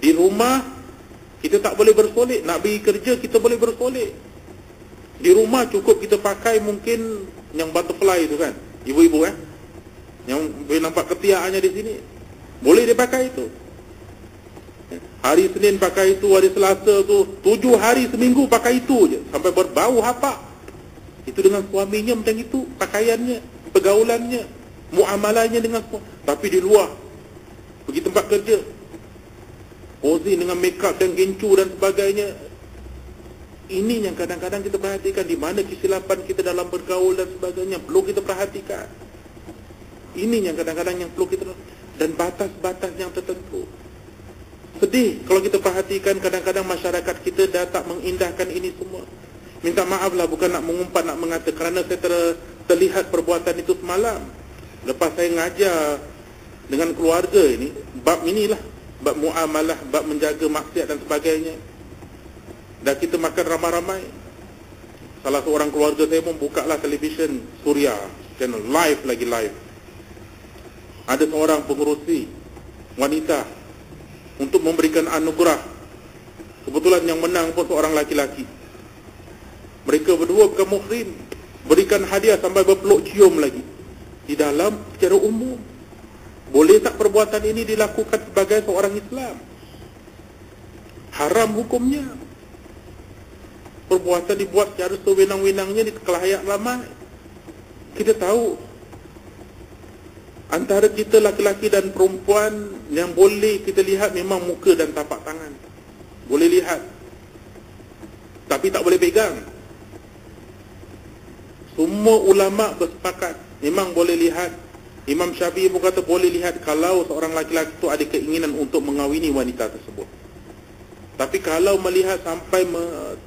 Di rumah kita tak boleh bersolek. Nak pergi kerja kita boleh bersolek. Di rumah cukup kita pakai mungkin yang butterfly itu kan, ibu-ibu yang boleh nampak ketiaknya di sini, boleh dia pakai itu. Hari Senin pakai itu, hari Selasa tu, 7 hari seminggu pakai itu je, sampai berbau hapak. Itu dengan suaminya macam itu, pakaiannya, pergaulannya, muamalahnya dengan suami. Tapi di luar, pergi tempat kerja, posing dengan make up dan gencu dan sebagainya. Ini yang kadang-kadang kita perhatikan, di mana kesilapan kita dalam bergaul dan sebagainya, perlu kita perhatikan. Ini yang kadang-kadang yang perlu kita, dan batas-batas yang tertentu. Sedih kalau kita perhatikan kadang-kadang masyarakat kita dah tak mengindahkan ini semua. Minta maaf lah, bukan nak mengumpat, nak mengata, kerana saya terlihat perbuatan itu semalam. Lepas saya ngajar dengan keluarga ini, bab inilah, bab muamalah, bab menjaga maksiat dan sebagainya. Dan kita makan ramai-ramai. Salah seorang keluarga saya pun buka lah televisyen Suria channel, live lagi live. Ada seorang pengerusi wanita untuk memberikan anugerah. Kebetulan yang menang pun seorang laki-laki. Mereka berdua bukan muhrim, berikan hadiah sampai berpeluk cium lagi. Di dalam secara umum, boleh tak perbuatan ini dilakukan sebagai seorang Islam? Haram hukumnya. Perbuatan dibuat secara sewenang-wenangnya di kelayak ramai. Kita tahu antara kita laki-laki dan perempuan yang boleh kita lihat memang muka dan tapak tangan. Boleh lihat, tapi tak boleh pegang. Semua ulama bersepakat memang boleh lihat. Imam Syafi'i pun kata boleh lihat kalau seorang laki-laki itu ada keinginan untuk mengawini wanita tersebut. Tapi kalau melihat sampai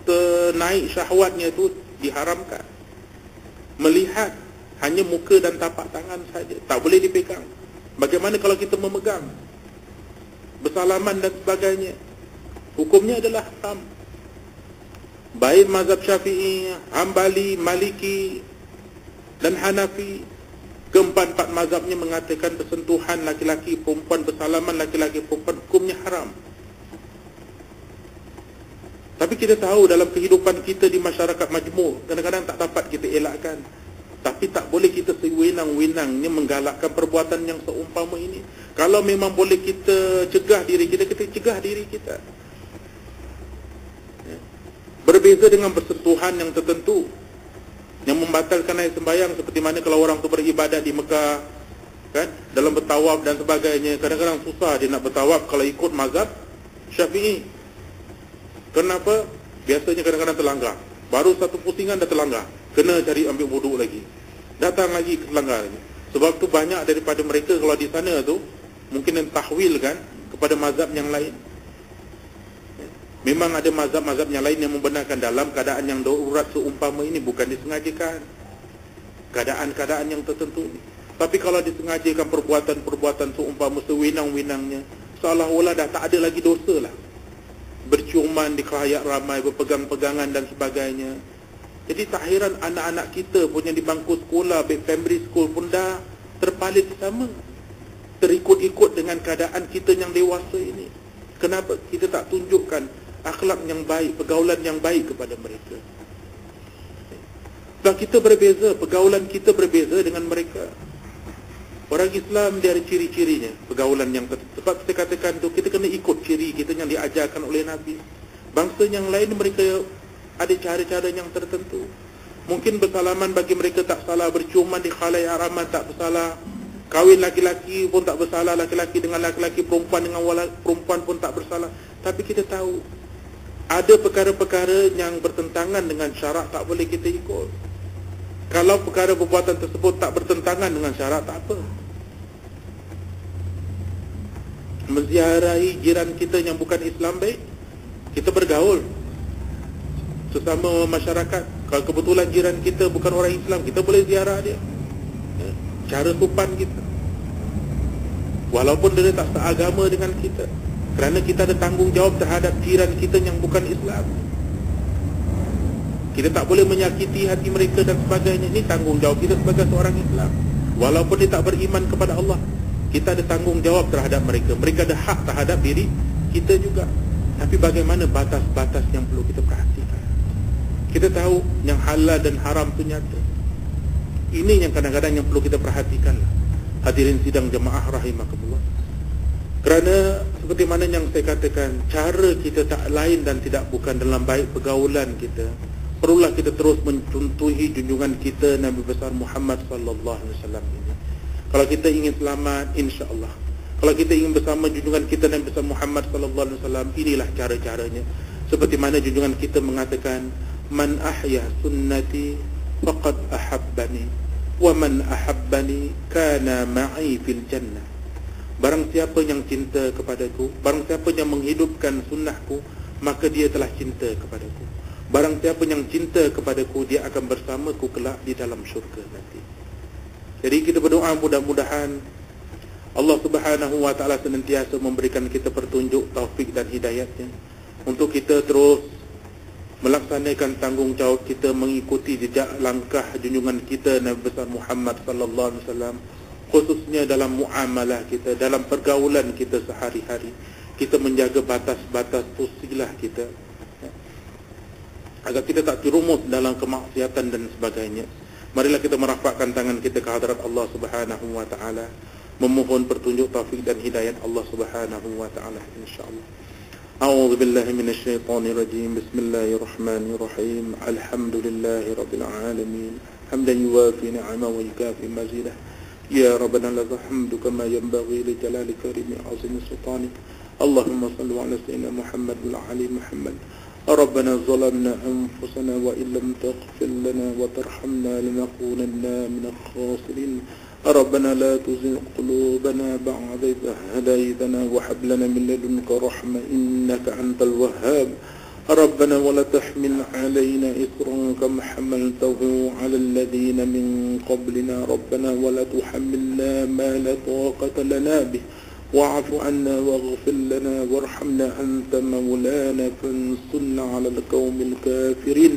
ternaik syahwatnya itu diharamkan. Melihat hanya muka dan tapak tangan saja, tak boleh dipegang. Bagaimana kalau kita memegang, bersalaman dan sebagainya? Hukumnya adalah haram. Baik mazhab Syafi'i, Hambali, Maliki dan Hanafi, keempat-empat mazhabnya mengatakan bersentuhan laki-laki perempuan, bersalaman laki-laki perempuan, hukumnya haram. Tapi kita tahu dalam kehidupan kita di masyarakat majmuk, kadang-kadang tak dapat kita elakkan. Tapi tak boleh kita sewenang-wenangnya menggalakkan perbuatan yang seumpama ini. Kalau memang boleh kita cegah diri kita, kita cegah diri kita. Berbeza dengan bersentuhan yang tertentu, yang membatalkan air sembahyang, seperti mana kalau orang tu beribadat di Mekah, kan, dalam bertawaf dan sebagainya. Kadang-kadang susah dia nak bertawaf kalau ikut mazhab Syafi'i. Kenapa? Biasanya kadang-kadang terlanggar. Baru satu pusingan dah terlanggar, kena cari ambil wuduk lagi, datang lagi terlanggar lagi. Sebab tu banyak daripada mereka kalau di sana tu mungkin yang tahwil kan kepada mazhab yang lain. Memang ada mazhab-mazhab yang lain yang membenarkan dalam keadaan yang darurat seumpama ini bukan disengajakan, keadaan-keadaan yang tertentu ini. Tapi kalau disengajakan perbuatan-perbuatan seumpama sewenang-wenangnya, seolah-olah dah tak ada lagi dosa lah. Berciuman di kelayak ramai, berpegang-pegangan dan sebagainya. Jadi tak heran anak-anak kita pun yang di bangku sekolah, baik primary school pun dah terpalit sama, terikut-ikut dengan keadaan kita yang dewasa ini. Kenapa kita tak tunjukkan akhlak yang baik, pergaulan yang baik kepada mereka? Dan kita berbeza, pergaulan kita berbeza dengan mereka. Orang Islam dia ada ciri-cirinya, pergaulan yang sebab saya katakan tu, kita kena ikut ciri kita yang diajarkan oleh Nabi. Bangsa yang lain mereka ada cara-cara yang tertentu. Mungkin bersalaman bagi mereka tak salah, berciuman di khalayak ramai tak bersalah, kahwin laki-laki pun tak bersalah, laki-laki dengan laki-laki, perempuan dengan perempuan pun tak bersalah. Tapi kita tahu ada perkara-perkara yang bertentangan dengan syarak, tak boleh kita ikut. Kalau perkara perbuatan tersebut tak bertentangan dengan syarak, tak apa. Menziarahi jiran kita yang bukan Islam baik, kita bergaul sesama masyarakat. Kalau kebetulan jiran kita bukan orang Islam, kita boleh ziarah dia, cara sopan kita, walaupun dia tak seagama dengan kita, kerana kita ada tanggungjawab terhadap jiran kita yang bukan Islam. Kita tak boleh menyakiti hati mereka dan sebagainya. Ini tanggungjawab kita sebagai seorang Islam. Walaupun dia tak beriman kepada Allah, kita ada tanggungjawab terhadap mereka. Mereka ada hak terhadap diri kita juga. Tapi bagaimana batas-batas yang perlu kita perhatikan? Kita tahu yang halal dan haram itu nyata. Ini yang kadang-kadang yang perlu kita perhatikan. Hadirin sidang jemaah rahimakumullah. Kerana seperti mana yang saya katakan, cara kita tak lain dan tidak bukan dalam baik pergaulan kita. Perlulah kita terus mencontohi junjungan kita Nabi besar Muhammad sallallahu alaihi wasallam ini. Kalau kita ingin selamat, insya-Allah. Kalau kita ingin bersama junjungan kita Nabi besar Muhammad sallallahu alaihi wasallam, inilah cara-caranya. Seperti mana junjungan kita mengatakan, "Man ahya sunnati faqad ahabbani, wa man ahabbani kana ma'i fil jannah." Barang siapa yang cinta kepadaku, barang siapa yang menghidupkan sunnahku, maka dia telah cinta kepadaku. Barang siapa yang cinta kepadaku, dia akan bersamaku kelak di dalam syurga nanti. Jadi kita berdoa mudah-mudahan Allah Subhanahu wa taala senantiasa memberikan kita petunjuk, taufik dan hidayatnya untuk kita terus melaksanakan tanggungjawab kita mengikuti jejak langkah junjungan kita Nabi besar Muhammad sallallahu alaihi wasallam, khususnya dalam muamalah kita, dalam pergaulan kita sehari-hari. Kita menjaga batas-batas usilah kita, agar kita tak terjerumus dalam kemaksiatan dan sebagainya. Marilah kita merapatkan tangan kita ke hadirat Allah Subhanahu wa taala, memohon petunjuk, taufik dan hidayat Allah Subhanahu wa taala, insyaallah. A'udzu billahi minasy syaithanir rajim. Bismillahirrahmanirrahim. Alhamdulillahi rabbil alamin. Hamdan yuwafi ni'amahu wa yukafi mazidah. Ya rabbana lakal hamdu kama yanbaghi li jalali karimi azimi sultanik. Allahumma salli ala sayyidina Muhammad wa ali Muhammad. ربنا ظلمنا أنفسنا وإن لم تغفر لنا وترحمنا لنكونن من الخاسرين. ربنا لا تزغ قلوبنا بعد إذ هديتنا وهب لنا من لدنك رحمة إنك أنت الوهاب. ربنا ولا تحمل علينا إصرا كما حملته على الذين من قبلنا. ربنا ولا تحملنا ما لا طاقة لنا به واعف عنا واغفر لنا وارحمنا أنت مولانا فانصرنا على القوم الكافرين.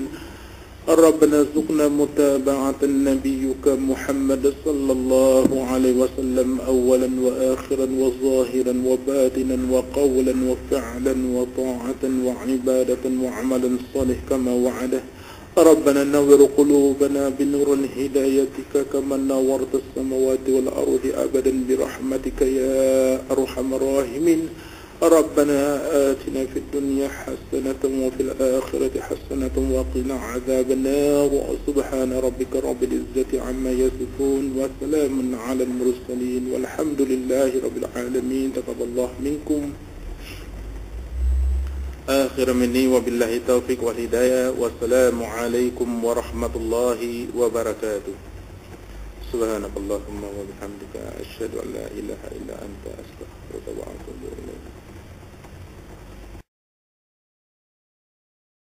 ربنا ارزقنا متابعة نبيك محمد صلى الله عليه وسلم أولا وآخرا وظاهرا وباطنا وقولا وفعلا وطاعة وعبادة وعملا صالح كما وعده. ربنا نور قلوبنا بنور هدايتك كما نورت السماوات والأرض أبدا برحمتك يا أرحم الراحمين. ربنا آتنا في الدنيا حسنة وفي الآخرة حسنة وقنا عذاب النار. سبحان ربك رب العزة عما يصفون وسلام على المرسلين والحمد لله رب العالمين. تقبل الله منكم. آخر مني وبالله التوفيق والهداية والسلام عليكم ورحمة الله وبركاته. سبحانك اللهم وبحمدك أشهد أن لا إله إلا أنت أستغفرك.